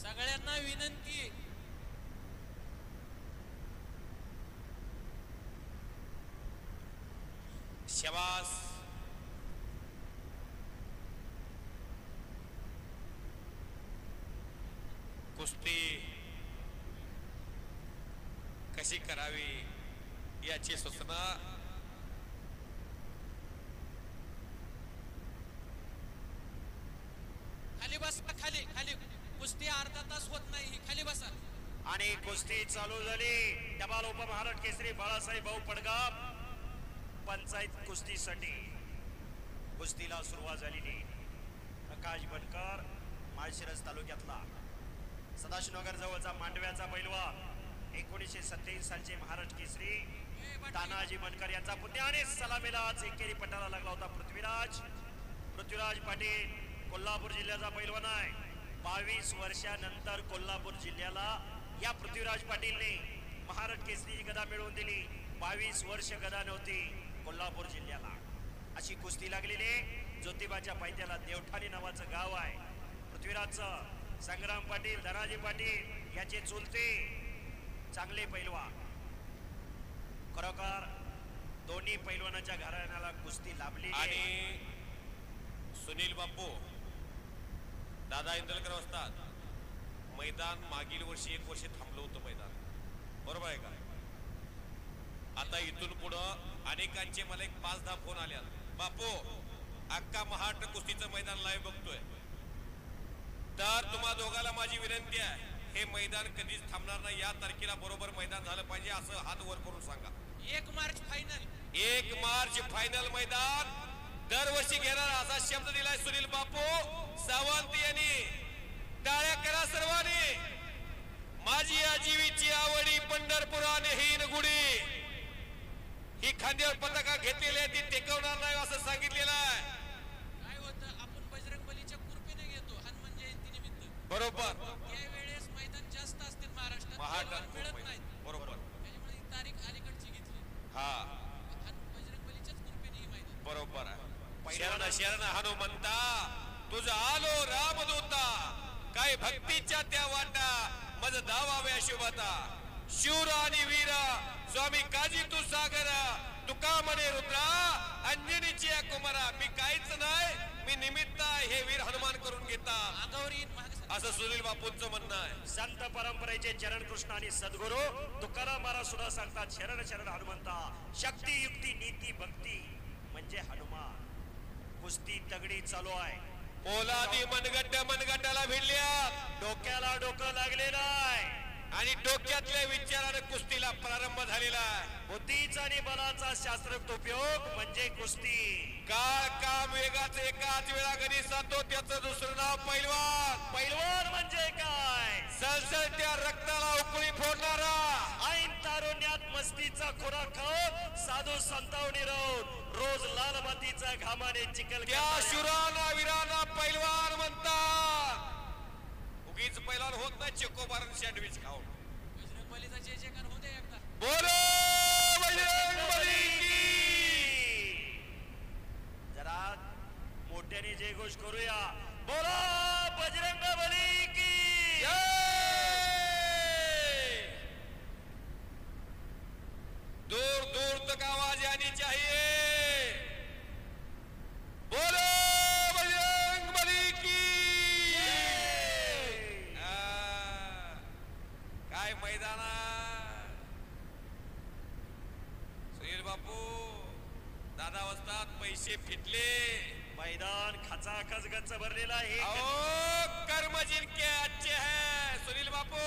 सगळ्यांना विनंती, शबास. कुस्ती कशी करावी याची सूचना खाली बसा. खाली खाली कुस्ती अर्धा तास होत नाही, खाली बसा. आणि कुस्ती चालू झाली. डबाल उपमहाराष्ट्र केसरी बाळासाहेब भाऊ पडगाव पंचायत कुस्तीसाठी कुस्तीला सुरुवात झालेली. प्रकाश बनकर माळशिरस तालुक्यातला सदाशिवनगर जवळचा मांडव्याचा पैलवान 1927 सालचे महाराष्ट्र केसरी तानाजी बनकर यांचा पुण्य आणि सलामीला आज एकेरी पटाला लागला होता. पृथ्वीराज पाटील कोल्हापूर जिल्ह्याचा पैलवान आहे. 22 वर्षानंतर कोल्हापूर जिल्ह्याला या पृथ्वीराज पाटीलने महाराष्ट्र केसरी गदा मिळवून दिली. 22 वर्ष गदा नव्हती कोल्हापूर जिल्ह्याला. अशी कुस्ती लागलेली. ज्योतिबाच्या पायथ्याला देवठाणी नावाचं गाव आहे. पृथ्वीराजचं संग्राम पाटील धनाजी पाटील याचे चुलते चांगले पैलवान. खरोखर दोन्ही पैलवानाच्या घराण्याला कुस्ती लाभली. आणि सुनील बापू दादा इंदलकर असतात. मैदान मागील वर्षी 1 वर्ष थांबलं होतं मैदान, बरोबर आहे का? आता इथून पुढं अनेकांचे मला 5-10 फोन आले. बापू अक्का महाराष्ट्र कुस्तीचं मैदान लाईव्ह बघतोय, तर तुम्हा दोघाला माझी विनंती आहे, हे मैदान कधीच थांबणार नाही. या तारखेला बरोबर मैदान झालं पाहिजे असं हात वर करून सांगा. 1 मार्च फायनल. 1 मार्च फायनल मैदान दरवर्षी घेणार असा शब्द दिलाय सुनील बापू सावंत यांनी. टाळ्या करा सर्वांनी. माझी आजीवीची आवडी पंढरपुराने हीन गुढी, ही खांद्यावर पताका घेतलेली आहे, ती टेकवणार नाही असं सांगितलेलं आहे. काय होतं, आपण बजरंग बलीच्या कृपेने घेतो हनुमान जयंती निमित्त. बरोबर. त्यावेळेस मैदान जास्त असतील महाराष्ट्रात, मिळत नाहीत. बरोबर. त्याच्यामुळे ही तारीख अलीकडची घेतली. हा बजरंग बलीच्याच कृपेने ही मैदान. बरोबर आहे. शरण शरण हनुमंता तुझा आलो रामदूता, काय भक्तीच्या त्या वाटा मज दावाव्या शुभता. शूर आणि वीर स्वामी काजी तू सागर, तुका म्हणे रुद्रा अंजनीची कुमारा. मी काहीच नाही, मी निमित्त आहे, हे वीर हनुमान करून घेता असं सुनील बापूंचं म्हणणं आहे. संत परंपरेचे चरण कृष्ण आणि सद्गुरू तुकाराम महाराज सुद्धा सांगतात, शरण शरण हनुमंता. शक्ती युक्ती नीती भक्ती म्हणजे हनुमान. कुस्ती तगडी चालू आहे. पोलादी मनगटाला भिडल्या, डोक्याला डोकं लागलेलं आहे आणि डोक्यातल्या विचाराने कुस्तीला प्रारंभ झालेला आहे. बुद्धीचा आणि बलाचा शास्त्रोक्त उपयोग म्हणजे कुस्ती. काळ काम वेगाचं एकाच वेळा गणित साधतो, त्याचं दुसरं नाव पैलवान. पैलवान म्हणजे काय? सळसळत्या रक्ताला उकळी फोडणारा, ऐन तारुण्यात मस्तीचा खुराक खाऊन साधू संतावणी राहून रोज लाल मातीचा घामाने चिखल त्या शुराना वीरांना पैलवान म्हणतात. उगीच पैलवान होत नाही चेकोबार सँडविच खाऊन. बजरंग बलीचा जय जयकार होऊ दे एकदा. बोलो बजरंग बली की. जरा मोठ्याने जयघोष करूया. बोलो बजरंग बली की दूर दूर तक आवाज आनी चाहिए. बोलो बजरंग बली की. काय मैदाना सुनील बापू दादा वाजतात, पैसे फिटले, मैदान खचाखच गच्च भरलेला आहे. कर्म जिनके अच्छे हैं सुनील बापू,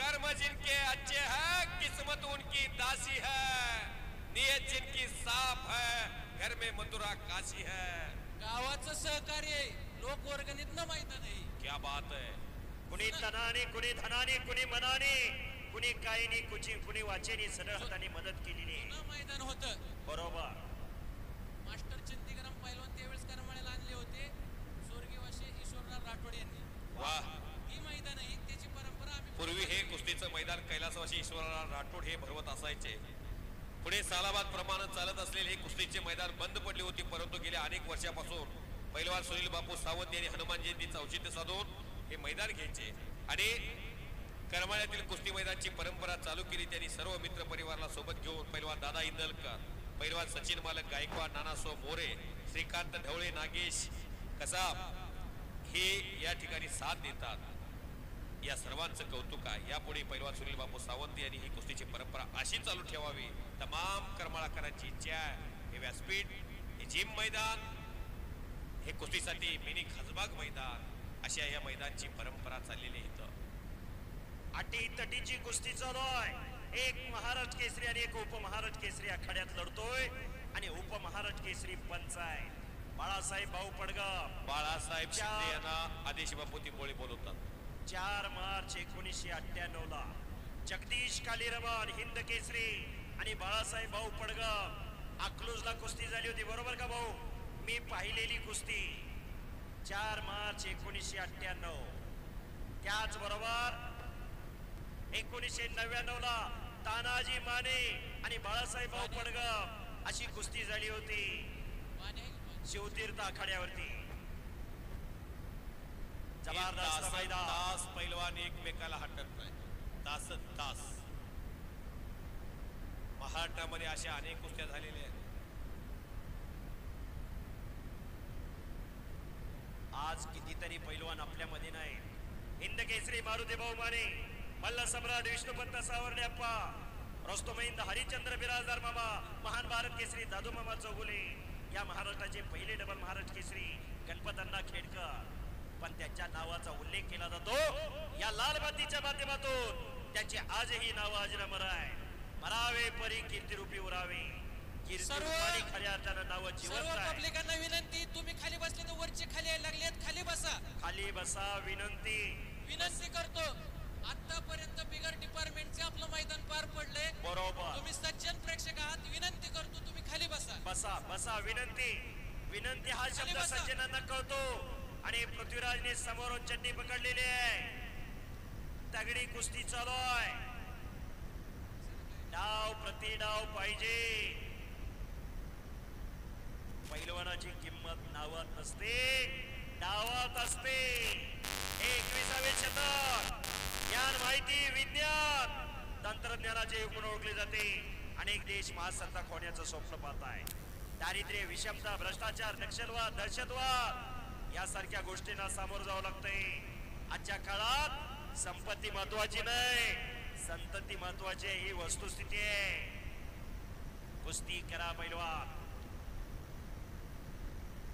कर्म जिनके अच्छे हैं किस्मत उनकी दासी है, नियत जिनकी साफ है घर में मथुरा काशी है. गावाचं सहकार्य लोकवर्गणीतनं मैदान आहे. क्या बात है. कुणी तनाने कुणी धनाने कुणी मनाने कुणी कायनी कुणी वाचेनी सरळ हाताने मदत केलेली आहे. मैदान होतं. बरोबर. मास्टर चिंतीगरम पैलवान त्यावेळेस करमाळ्याला आणले होते स्वर्गीय ईश्वरराव राठोड यांनी. वाह. ही मैदान आहे, त्याची परंपरा आम्ही पूर्वी हे कुस्तीचं मैदान कैलासवासी ईश्वरराव राठोड हे भरवत असायचे. पुढे सालाबाद प्रमाणे चालत असलेले हे कुस्तीचे मैदान बंद पडले होते, परंतु गेल्या अनेक वर्षापासून पैलवान सुनील बापू सावंत यांनी हनुमान जयंतीचं औचित्य साधून हे मैदान घ्यायचे आणि करमाळ्यातील कुस्ती मैदानची परंपरा चालू केली. त्यांनी सर्व मित्र परिवाराला सोबत घेऊन पैलवान दादा इंदलकर, पैलवान सचिन मालक गायकवाड, नानासो मोरे, श्रीकांत ढवळे, नागेश कसाब हे या ठिकाणी साथ देतात. या सर्वांचं कौतुक आहे. यापुढे पैलवान सुनील बापू सावंत यांनी ही कुस्तीची परंपरा अशी चालू ठेवावी. तमाम करमाळाकरांची इच्छा आहे. हे व्यासपीठ, हे जिम मैदान, हे कुस्तीसाठी मिनी खासबाग मैदान, अशा या मैदानची परंपरा चाललेली आहे. इथं अटी तटीची कुस्ती चालू आहे. एक महाराष्ट्र केसरी आणि एक उपमहाराष्ट्र केसरी आखाड्यात लढतोय आणि उपमहाराष्ट्र केसरी पंच आहे बाळासाहेब भाऊ पडगाव. बाळासाहेब शिंदे यांना आदेश बापू तिंबोळी बोलवतात. 4 मार्च 1998 ला जगदीश कालीरमान हिंद केसरी आणि बाळासाहेब भाऊ पडगाव अकलूजला कुस्ती झाली होती. बरोबर का भाऊ? मी पाहिलेली कुस्ती 4 मार्च 1998. त्याचबरोबर 1999 ला तानाजी माने आणि बाळासाहेब भाऊ पडगाव अशी कुस्ती झाली होती शिवतीर्थ आखाड्यावरती. जबरदस्त मैदान. तास पैलवान एकमेकाला हटत नाही. तासच तास. महाराष्ट्रामध्ये अशा अनेक कुस्त्या झालेल्या आहेत. आज कितीतरी पैलवान आपल्यामध्ये नाही. हिंद केसरी मारुती भाऊ माने, मल्ल सम्राट विष्णुपंत सावर्डे अप्पा, रोस्तोमहिंद हरिचंद्र बिराजदार मामा, महान भारत केसरी दादू मामा चौगुले, या महाराष्ट्राचे पहिले डबल महाराष्ट्र केसरी गणपतअण्णा खेडकर. पण त्यांच्या नावाचा उल्लेख केला जातो या लाल बातीच्या माध्यमातून. त्यांचे आजही नाव अजरामर आहे. मरावे परी कीर्तिरूपी उरावे. कीर्तिरूपाने खऱ्या अर्थानं नाव जिवंत सर्व आहे. पब्लिकांना विनंती, तुम्ही खाली बसले तर वरचे खाली यायला लागलेत. खाली बसा, खाली बसा. विनंती करतो. आतापर्यंत बिगर डिपार्टमेंटचे आपलं मैदान पार पडले. बरोबर. तुम्ही सज्जन प्रेक्षक आहात. विनंती करतो, तुम्ही खाली बसा. बसा बसा. विनंती. विनंती हा शब्द बसा. सज्जनांना कळतो. आणि पृथ्वीराजने समोरून चड्डी पकडलेली आहे. तगडी कुस्ती चालू आहे. डाव प्रति डाव पाहिजे. पैलवानाची किंमत नावात नसते, डावात असते. 21वे शतक ज्ञान, माहिती, विज्ञान, तंत्रज्ञानाचे युग म्हणून ओळखले जाते. अनेक देश महासत्ता होण्याचं स्वप्न पाहत आहे. दारिद्र्य, विषमता, भ्रष्टाचार, नक्षलवाद, दहशतवाद यासारख्या गोष्टींना सामोरं जावं लागतंय. आजच्या काळात संपत्ती महत्वाची नाही, संतती महत्वाची आहे. ही वस्तुस्थिती आहे. कुस्ती करा पैलवान.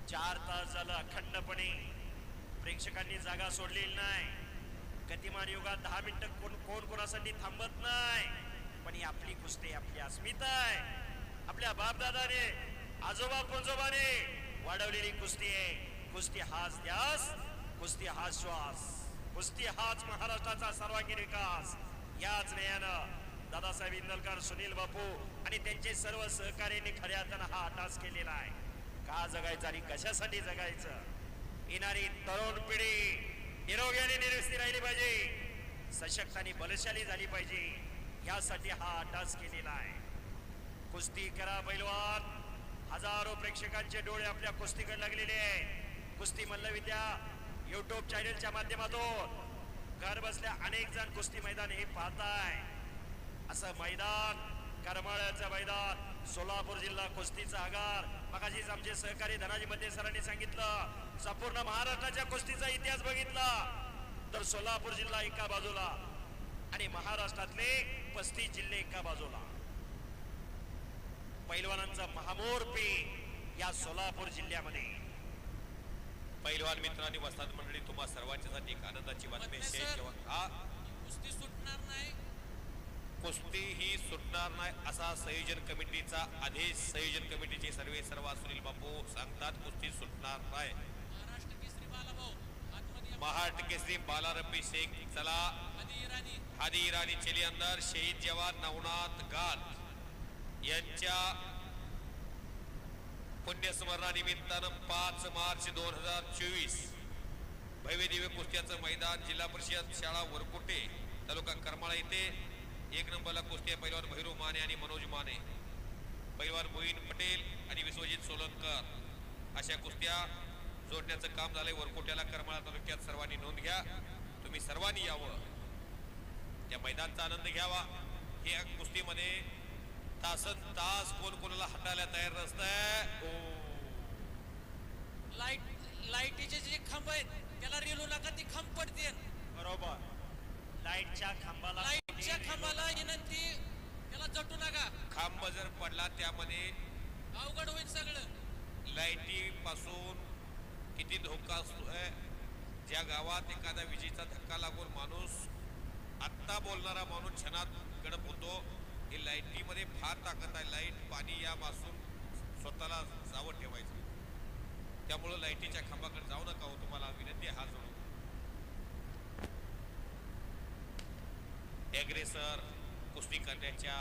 4 तास झालं अखंडपणे प्रेक्षकांनी जागा सोडलेली नाही. गतिमान युगात 10 मिनिटं कोण कोणासाठी थांबत नाही. पण ही आपली कुस्ती, आपली अस्मिता आहे. आपल्या बापदादाने, आजोबा पंजोबाने वाढवलेली कुस्ती आहे. कुस्ती हाच ध्यास, कुस्ती हाच श्वास, कुस्ती हाच महाराष्ट्राचा सर्वांगीण विकास. याच न्यायानं दादासाहेब इंदलकर, सुनील बापू आणि त्यांचे सर्व सहकार्यांनी खऱ्या अर्थानं हा अटास केलेला आहे. का जगायचं आणि कशासाठी जगायचं? येणारी तरुण पिढी निरोगी आणि निरोगी राहिली पाहिजे, सशक्त आणि बलशाली झाली पाहिजे. यासाठी हा अटास केलेला आहे. कुस्ती करा पैलवान. हजारो प्रेक्षकांचे डोळे आपल्या कुस्तीकडे लागलेले आहेत. कुस्ती मल्लविद्या युट्यूब चॅनलच्या माध्यमातून घर बसल्या अनेक जण कुस्ती मैदान हे पाहताय. असं मैदान, करमाळ्याचं मैदान, सोलापूर जिल्हा कुस्तीचा आगार. मगाशीच आमचे सहकारी धनाजी मध्ये सरांनी सांगितलं, संपूर्ण महाराष्ट्राच्या कुस्तीचा इतिहास बघितला तर सोलापूर जिल्हा एका बाजूला आणि महाराष्ट्रातले 35 जिल्हे एका बाजूला. पैलवानांचा महामोरपी या सोलापूर जिल्ह्यामध्ये. पैलवान मित्रांनी, वस्ताद मंडळी, तुम्हा सर्वांच्यासाठी एक आनंदाची बातमी आहे. कुस्ती सुटणार नाही, कुस्ती ही सुटणार नाही असा संयोजन कमिटीचा आदेश. संयोजन कमिटीचे सर्व सुनील बापू सांगतात, कुस्ती सुटणार नाही. महाराष्ट्र केसरी बालाभाऊ आतमध्ये, महाराष्ट्र केसरी बाला रब्बी शेख, चला हादी इराणी चली अंदर. शहीद जवान नवनाथ गात यांच्या पुण्यस्मरणानिमित्तानं 5 मार्च 2024 भव्य दिव्य कुस्त्याचं मैदान जिल्हा परिषद शाळा वरकुटे तालुका करमाळा येथे 1 नंबरला कुस्ती आहे. पैलवान भैरू माने आणि मनोज माने, पैलवान मोहीन पटेल आणि विश्वजित सोलंकर अशा कुस्त्या जोडण्याचं काम झालंय. वरकोट्याला करमाळा तालुक्यात सर्वांनी नोंद घ्या. तुम्ही सर्वांनी यावं, त्या मैदानाचा आनंद घ्यावा. हे कुस्तीमध्ये तासन तास कोण कोणाला हाताळायला तयार नसतंय. लाईटीचे जे खांब आहेत त्याला रेलू नका, ती खांब पडते. बरोबर, लाईटच्या खांबाला विनंती, त्याला जटू नका. खांब जर पडला त्यामध्ये अवघड होईल सगळं. लाईटी पासून किती धोका असतोय. ज्या गावात एखादा विजेचा धक्का लागून माणूस, आत्ता बोलणारा माणूस क्षणात गडप होतो. हे लाईटीमध्ये फार ताकद आहे. लाईट, पाणी यापासून स्वतःला सावध ठेवायचं. त्यामुळं लाईटीच्या खांबाकडे जाऊ नका हो. तुम्हाला विनंती हा जोडून. ॲग्रेसर कुस्ती करण्याच्या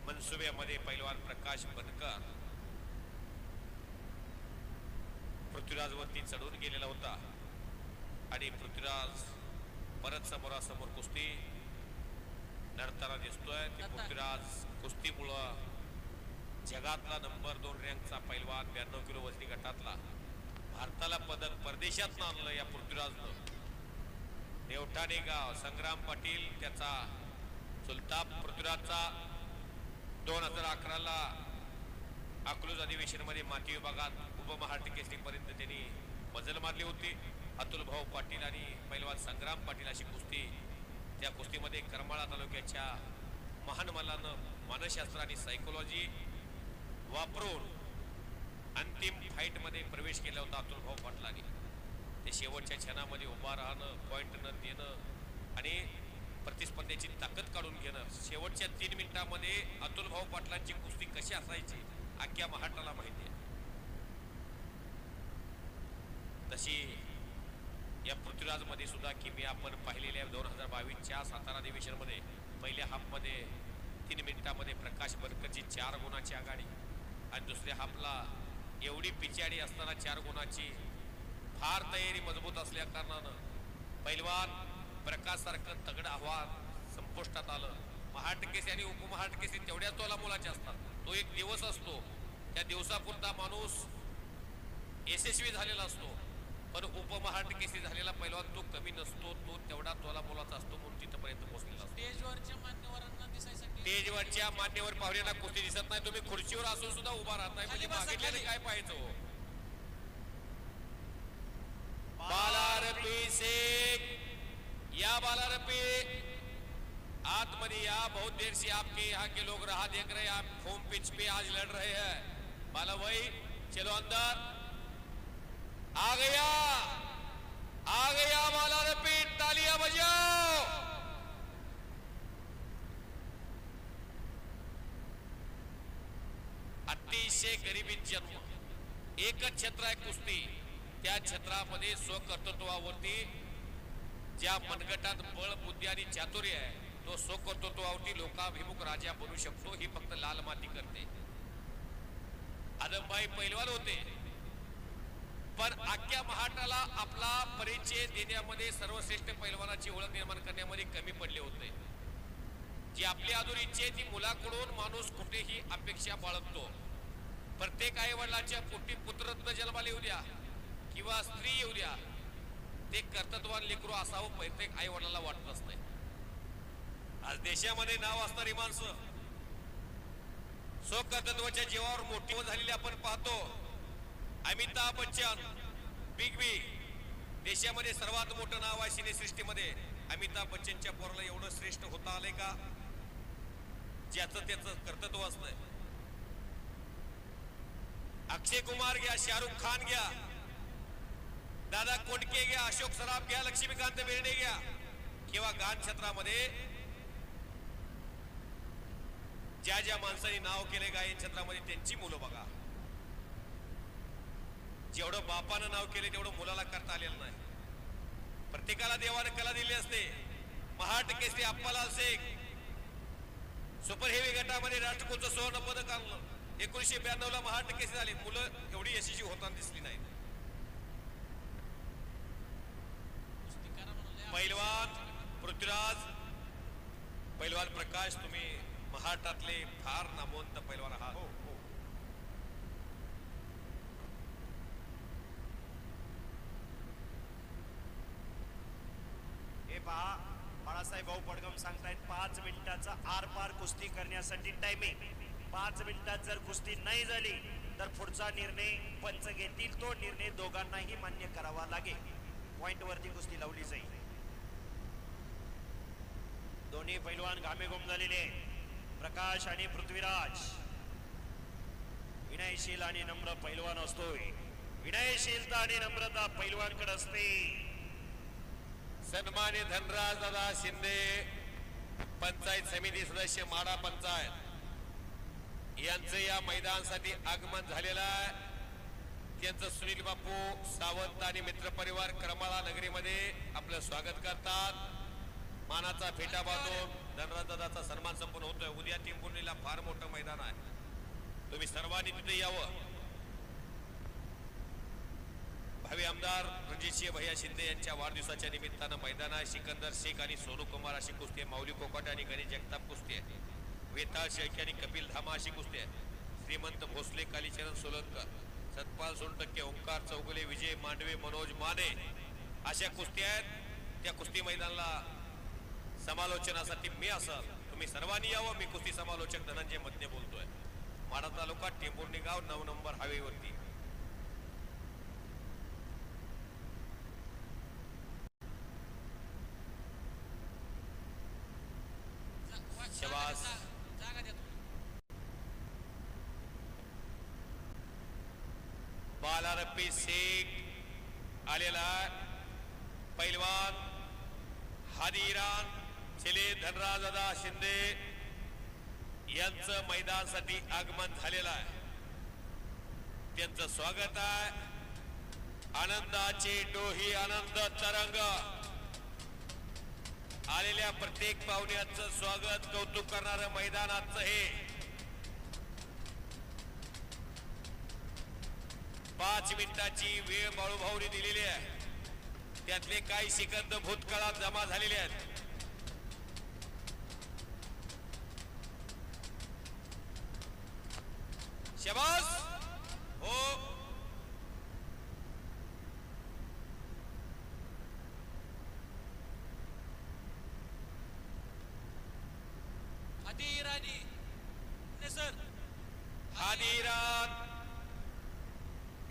मनसुब्यामध्ये पैलवान प्रकाश बनकर पृथ्वीराजवरती चढून गेलेला होता आणि पृथ्वीराज परत समोरासमोर कुस्ती लढताना दिसतोय. ते पृथ्वीराज कुस्तीमुळं जगातला नंबर 2 रँकचा पैलवान, 92 किलो वजनी गटातला. भारताला पदक परदेशात आणलं या पृथ्वीराजनं. देवठाणे गाव, संग्राम पाटील त्याचा चुलता. पृथ्वीराजचा 2011ला अकलूज अधिवेशनामध्ये माती विभागात उपमहाराष्ट्र केसरीपर्यंत त्यांनी मजल मारली होती. अतुल भाऊ पाटील आणि पैलवान संग्राम पाटील अशी कुस्ती. त्या कुस्तीमध्ये करमाळा तालुक्याच्या महान मल्लानं मानसशास्त्र आणि सायकोलॉजी वापरून अंतिम फाईटमध्ये प्रवेश केला होता अतुल भाऊ पाटलांनी. ते शेवटच्या क्षणामध्ये उभा राहणं, पॉईंट न देणं आणि प्रतिस्पर्ध्याची ताकद काढून घेणं. शेवटच्या 3 मिनिटांमध्ये अतुल भाऊ पाटलांची कुस्ती कशी असायची अख्ख्या महाराष्ट्राला माहिती आहे. तशी या पृथ्वीराजमध्ये सुद्धा किमी आपण पाहिलेल्या 2022च्या सातारा अधिवेशनमध्ये पहिल्या हाफमध्ये 3 मिनिटांमध्ये प्रकाश बनकरची 4 गुणाची आघाडी आणि दुसऱ्या हाफला एवढी पिछाडी असताना 4 गुणाची फार तयारी मजबूत असल्या कारणानं पैलवान प्रकाश सारखं तगड आव्हान संपुष्टात आलं. महाराष्ट्र केसरी आणि उपमहाराष्ट्र केसरी तेवढ्याच तोला मोलाचे असतात. तो एक दिवस असतो, त्या दिवसापुरता माणूस यशस्वी झालेला असतो. पण उपमहाराष्ट्र केसरी झालेला पैलवान तो कमी नसतो, तो तेवढा तोला मोलाचा असतो. म्हणून तिथपर्यंत पोहोचलेला असतो. स्टेजवरच्या मान्यवरांना दिसायसाठी, स्टेजवरच्या मान्यवर पाहुण्यांना कुस्ती दिसत नाही. तुम्ही खुर्चीवर असून सुद्धा उभा राहत नाही, म्हणजे मागितलेलं काय पाहायचं हो. बालारपी शेख, या बालारपी आत्मनि या. बहुत देर से आपके यहाँ के लोग रहा देख रहे हैं. आप होम पिच पे आज लड़ रहे हैं. बाला भाई चलो अंदर. आ गया बालारपी, तालियां बजाओ. अतिशय गरिबीत जन्म. एकच क्षेत्र आहे कुस्ती. त्या क्षेत्रामध्ये स्वकर्तृत्वावरती ज्या मनगटात बळ, बुद्धी आणि चातुर्य आहे, तो स्वकर्तृत्वावरती लोकाभिमुख राजा बनू शकतो. ही फक्त लाल माती करते. आदमबाई पैलवान होते, पण अख्ख्या महाराष्ट्राला आपला परिचय देण्यामध्ये, सर्वश्रेष्ठ पैलवानाची ओळख निर्माण करण्यामध्ये कमी पडले होते. जी आपली अधूर इच्छा आहे ती मुलाकडून माणूस कुठेही अपेक्षा बाळगतो. प्रत्येक आई वडिलांच्या पोटी पुत्ररत्न जन्माला येऊ द्या किंवा स्त्री येऊ द्या, ते कर्तृत्ववान लेकरू असावं प्रत्येक आई वडिलांना वाटत असते. आज देशामध्ये नाव असणारी माणसं स्वकर्तृत्वाच्या जीवावर मोठी झालेली आपण पाहतो. अमिताभ बच्चन, बिग बी, देशामध्ये सर्वात मोठं नाव आहे सिनेसृष्टीमध्ये. अमिताभ बच्चनच्या पोराला एवढं श्रेष्ठ होता आलंय का, ज्याचं त्याचं कर्तृत्व असतंय. अक्षय कुमार घ्या, शाहरुख खान घ्या, दादा कोंडके घ्या, अशोक सराफ घ्या, लक्ष्मीकांत बेर्डे घ्या, किंवा गान क्षेत्रामध्ये ज्या ज्या माणसांनी नाव केले गायन क्षेत्रामध्ये त्यांची मुलं बघा. जेवढं बापानं नाव केले तेवढं मुलाला करता आलेलं नाही. प्रत्येकाला देवानं कला दिली असते. महाराष्ट्र केसरी अप्पालाल शेख सुपर हेवी गटामध्ये राष्ट्रकुलचं सुवर्ण पदक आणलं. 1992ला महाराष्ट्र केसरी झाले. मुलं एवढी यशस्वी होताना दिसली नाही. पैलवान पृथ्वीराज, पैलवान प्रकाश, तुम्ही महाराष्ट्रातले फार नामवंत पैलवान आहात. पहा बाळासाहेब भाऊ पडगम सांगतायत 5 मिनिटाचा आरपार कुस्ती करण्यासाठी टायमिंग. 5 मिनिटात जर कुस्ती नाही झाली तर पुढचा निर्णय पंच घेतील. तो निर्णय दोघांनाही मान्य करावा लागेल. पॉइंट वरती कुस्ती लावली जाईल. दोन्ही पैलवान घामेघूम झालेले प्रकाश आणि पृथ्वीराज. विनयशील आणि नम्र पैलवान असतोय. विनयशीलता आणि नम्रता पैलवानकडे असते. सन्मान्य धनराज दादा शिंदे पंचायत समिती सदस्य माडा पंचायत यांचं या मैदानासाठी आगमन झालेलं आहे. त्यांचं सुनील बापू सावंत आणि मित्रपरिवार करमाळा नगरीमध्ये आपलं स्वागत करतात. मानाचा फेटा बांधून धनराज दादाचा सन्मान संपन्न होतोय. उद्या टिंबुर्णीला फार मोठं मैदान आहे. तुम्ही सर्वांनी तिथे यावं. भावी आमदार रणजितसिंह भैया शिंदे यांच्या वाढदिवसाच्या निमित्तानं मैदान आहे. सिकंदर शेख आणि सोनू कुमार अशी कुस्ती आहे. माऊली कोकाटे आणि गणेश जगताप कुस्ती आहे. वेताळ शेळके आणि कपिल धामा अशी कुस्ती आहे. श्रीमंत भोसले कालीचरण सोलंकर, सतपाल सोनटक्के, ओंकार चौगुले, विजय मांडवे, मनोज माने अशा कुस्ती आहेत. त्या कुस्ती मैदानाला समालोचनासाठी मी असाल. तुम्ही सर्वांनी यावं. मी कुस्ती समालोचक धनंजय मध्य बोलतोय. माढा तालुका टेंभुर्णी गाव 9 नंबर हायवेवरती. शबास. जागा द्या तुम्ही. बालारप्पी शेख आलेला पैलवान हादी इराण चिले धनराज दादा शिंदे यांचं मैदानासाठी आगमन झालेलं आहे. त्यांचं स्वागत आहे. आनंदाची डोही आनंद तरंग आलेल्या प्रत्येक पाहुण्याचं स्वागत कौतुक करणारं मैदानाचं हे 5 मिनिटाची वेळ बाळूभाऊने दिलेली आहे. त्यातले काही सेकंद भूतकाळात जमा झालेले आहेत. शबास. हो आधी इराणी ने सर हादी इराण.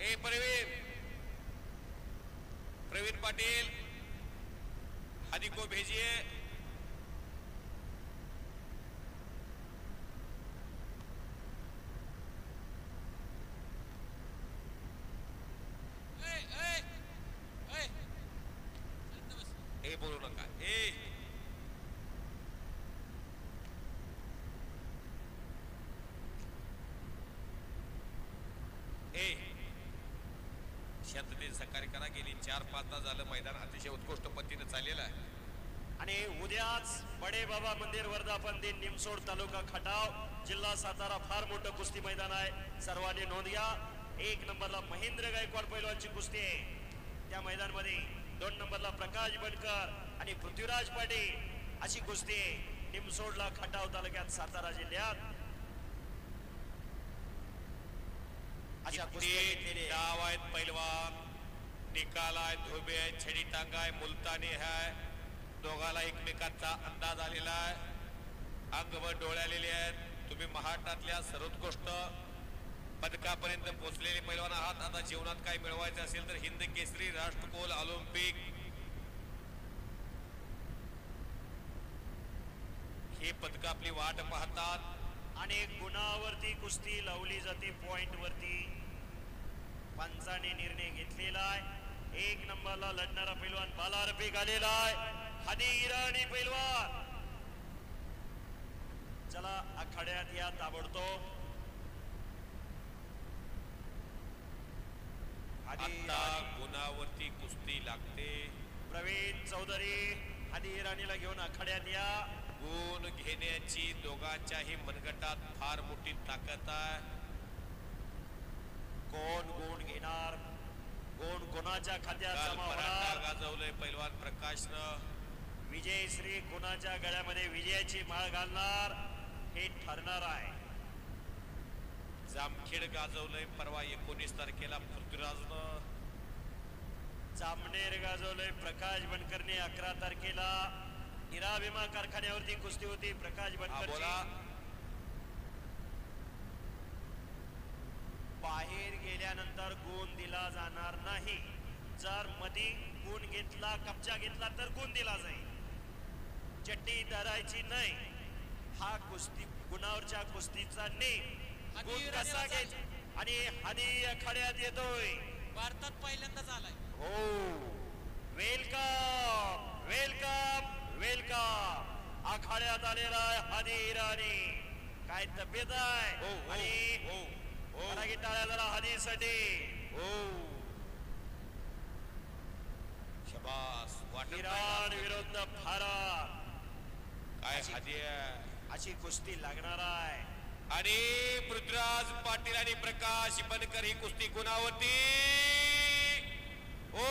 ए प्रवीण पाटील हादी को भेजिए. ए ए ए शांत बस. ए बोलू नका. शांततेने सहकार्य करा. गेली 4-5 तास झालं मैदान अतिशय उत्कृष्ट पद्धतीने चाललेलं आहे. आणि उद्याच बडे बाबा मंदिर वर्धापन दिन निमसोड तालुका खटाव जिल्हा सातारा फार मोठं कुस्ती मैदान आहे. सर्वांनी नोंद घ्या. 1 नंबरला महेंद्र गायकवाड पैलवानची कुस्ती आहे. त्या मैदानामध्ये 2 नंबरला प्रकाश बनकर आणि पृथ्वीराज पाटील अशी कुस्ती आहे. निमसोडला खटाव तालुक्यात सातारा जिल्ह्यात अशा कुस्ती घेतलेली आहे. डाव आहेत पैलवान, निकाल आहे, धोबे आहे, छडी टांगा आहे, मुलतानी आहे. दोघाला एकमेकांचा अंदाज आलेला आहे. अंगभर डोळ्यालेले आहेत. तुम्ही महाराष्ट्रातल्या सर्वोत्कृष्ट पदकापर्यंत पोहोचलेले पैलवान आहात. आता जीवनात काय मिळवायचं असेल तर हिंद केसरी, राष्ट्रकुल, ऑलिम्पिक हे पदक आपली वाट पाहतात. अनेक गुणावरती कुस्ती लावली जाते. पॉइंट वरती पंचाने निर्णय घेतलेला आहे. 1 नंबरला लढणारा पैलवान बालारफिक आलेला आहे. हादी इराणी पैलवान चला आखाड्यात या ताबडतोब. आता गुणावरती कुस्ती लागते. प्रवीण चौधरी हादी इराणीला घेऊन आखाड्यात या. गुण घेण्याची दोघांच्याही मनगटात फार मोठी ताकद आहे. कोण गुण घेणार, कोण कोणाच्या खात्यात काल जमा पराठा होणार. गाजवलंय पैलवान प्रकाशनं. विजयश्री कोणाच्या गळ्यामध्ये विजयाची माळ घालणार हे ठरणार आहे. जामखेड गाजवलंय परवा 19 तारखेला पृथ्वीराजनं. जामनेर गाजवलंय प्रकाश बनकरने 11 तारखेला हिरा विमा कारखान्यावरती कुस्ती होती. प्रकाश बनकर बाहेर गेल्यानंतर गुण दिला जाणार नाही. जर मधी गुण घेतला कब्जा घेतला तर गुण दिला जाईल. चट्टी धरायची नाही. हा कुस्ती गुणावरच्या कुस्तीचा नेम गुण कसा घेत आणि हानी आखाड्यात येतोय. भारतात पहिल्यांदाच आलाय. हो वेलकम वेलकम वेलकम. आखाड्यात आलेला आहे हादी इराणी. काय तब्येत आहे आणि टाळ्या जरा हादीसाठी. शबास. इराण विरुद्ध भारत काय हादिया अशी कुस्ती लागणार आहे. आणि पृथ्वीराज पाटील आणि प्रकाश बनकर ही कुस्ती गुणावरती. ओ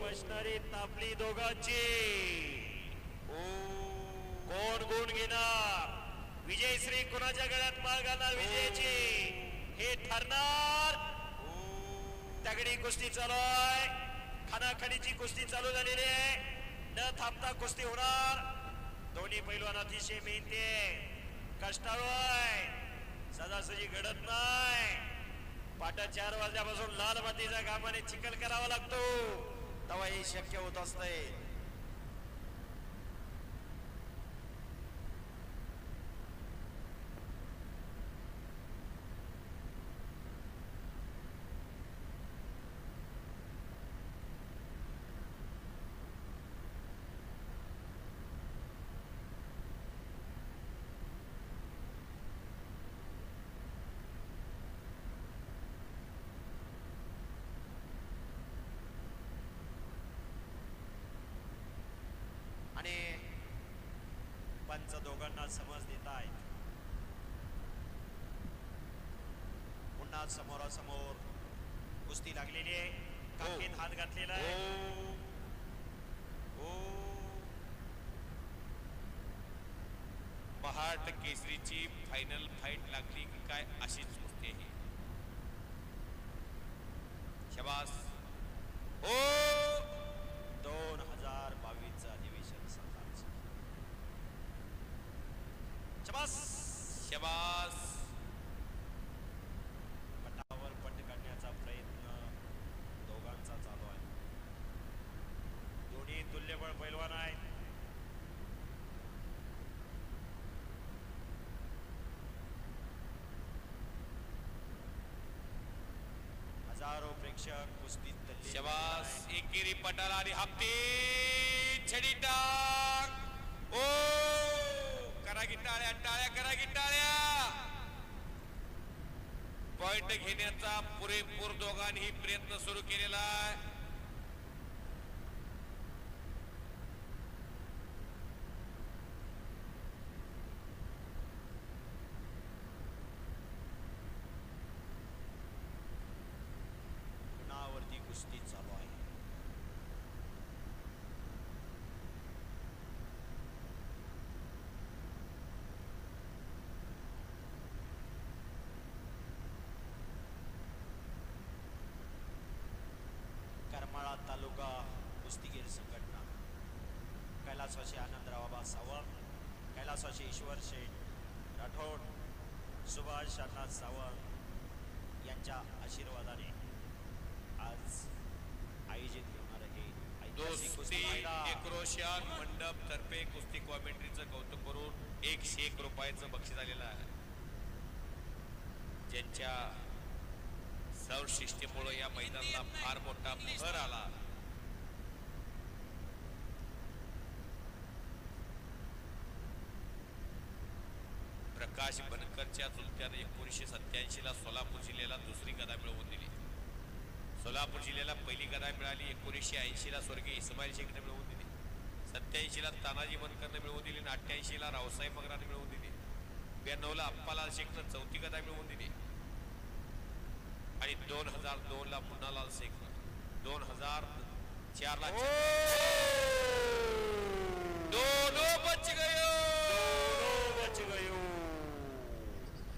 मशनरी तापली दोघांची. कोण गुण घेणार. विजयश्री कोणाच्या गळ्यात माळ घालणार विजयाची हे ठरणार. तगडी कुस्ती चालू आहे. खानाखडीची कुस्ती चालू झालेली आहे. न थांबता कुस्ती होणार. दोन्ही पैलवान अतिशय मेहनती आहे. कष्टाळू आहे. सजासजी घडत नाही. पाटा 4 वाजल्यापासून लाल मातीच्या घामाने चिखल करावा लागतो तेव्हा हे शक्य होत असते. आणि पंच दोघांना समज देत आहेत. पुन्हा समोरासमोर कुस्ती लागलेली आहे. काखेत हात घातलेला आहे. पहाट केसरीची फायनल फाईट लागली की काय अशीच कुस्ती आहे. शबास. 2022 अधिवेशन सकाळचं. शबास शबास. पटावर पट काढण्याचा प्रयत्न दोघांचा चालू आहे. दोन्ही तुल्यबळ पैलवान आहेत. हजारो प्रेक्षक कुस्तीत तल्लीन. शबास. एकेरी पटाला आणि हप्ते छडी टाक. ओ करा की टाळ्या टाळ्या करा की टाळ्या. पॉइंट घेण्याचा पुरेपूर दोघांनी प्रयत्न सुरू केलेला आहे. गुणावरती कुस्ती चालू आहे. करमाळा तालुका कुस्तीगीर संघटना, कैलासवासी आनंदराव बाबा सावंत, कैलासवासी ईश्वर शेठ राठोड, सुभाष अण्णा सावंत यांच्या आशीर्वादाने आज आयोजित होणार आहे ऐतिहासिक दोस्ती कुस्ती मैदान. एक्रॉशियन मंडप तर्फे कुस्ती कॉमेंट्रीचं कौतुक करून 101 रुपयाचं बक्षीस आलेलं आहे. ज्यांच्या सर्वशिष्टीमुळे या मैदानाला फार मोठा भर आला. प्रकाश बनकरच्या चुलत्याने 1987 ला सोलापूर जिल्ह्याला दुसरी गदा मिळवून दिली. सोलापूर जिल्ह्याला पहिली गदा मिळाली. 1980 ला स्वर्गीय इस्माईल शेखने मिळवून दिली. 87 ला तानाजी बनकरने मिळवून दिली. 88 ला रावसाहेब मगराने मिळवून दिली. 92 ला अप्पालाल शेखनं चौथी गदा मिळवून दिली. आणि 2002 ला मुन्नालाल शेख, 2004 ला दोनों बच गयो. बच गयो.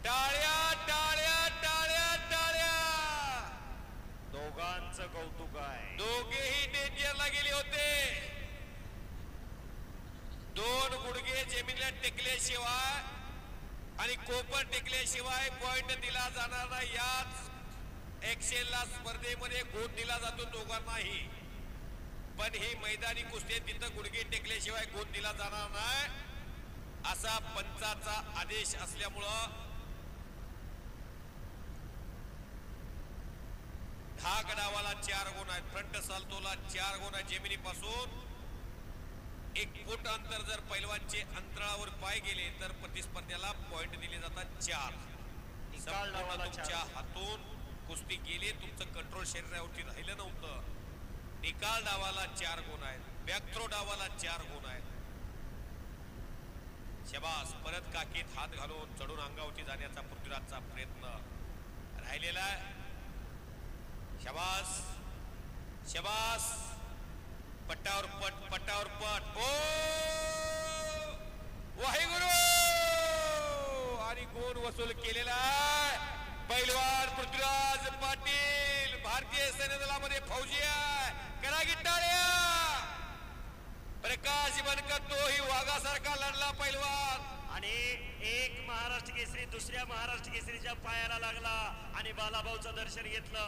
टाळ्या टाळ्या टाळ्या टाळ्या. दोघांचं कौतुक शिवाय दोघेही डेंजरला गेले होते. 2 गुडघे जमिनीला टेकल्याशिवाय आणि कोपर टेकल्याशिवाय पॉइंट दिला जाणार नाही. याच एक्सेलला स्पर्धेमध्ये गुण दिला जातो दोघांनाही. पण ही मैदानी कुस्ती तिथं गुडघे टेकल्याशिवाय गुण दिला जाणार नाही असा पंचाचा आदेश असल्यामुळं धाक डावाला 4 गुण आहेत. फ्रंट साल्तोला 4 गुण आहेत. जमिनीपासून 1 फूट अंतर जर पैलवानचे अंतराळावर पाय गेले तर प्रतिस्पर्ध्याला पॉइंट दिले जातात 4. निकाल डावाला तुमच्या 4. हातून कुस्ती गेली, तुमचं कंट्रोल शरीरावरती राहिलं नव्हतं. निकाल डावाला 4 गुण आहेत. बॅक थ्रो डावाला 4 गुण आहेत. शबास. परत काकीत हात घालून चढून अंगावरती जाण्याचा पृथ्वीराजचा प्रयत्न राहिलेला आहे. शबास शबास. पट्टावर पट, पट्टावर पट. ओ वाहेगुरु. आणि गुण वसूल केलेला आहे पैलवान पृथ्वीराज पाटील. भारतीय सैन्य दलामध्ये फौजी आहे. करा की टाळ्या. प्रकाश बनकर तोही वाघासारखा लढला पैलवान. आणि एक महाराष्ट्र केसरी दुसऱ्या महाराष्ट्र केसरीच्या पायाला लागला आणि बालाभाऊचं दर्शन घेतलं.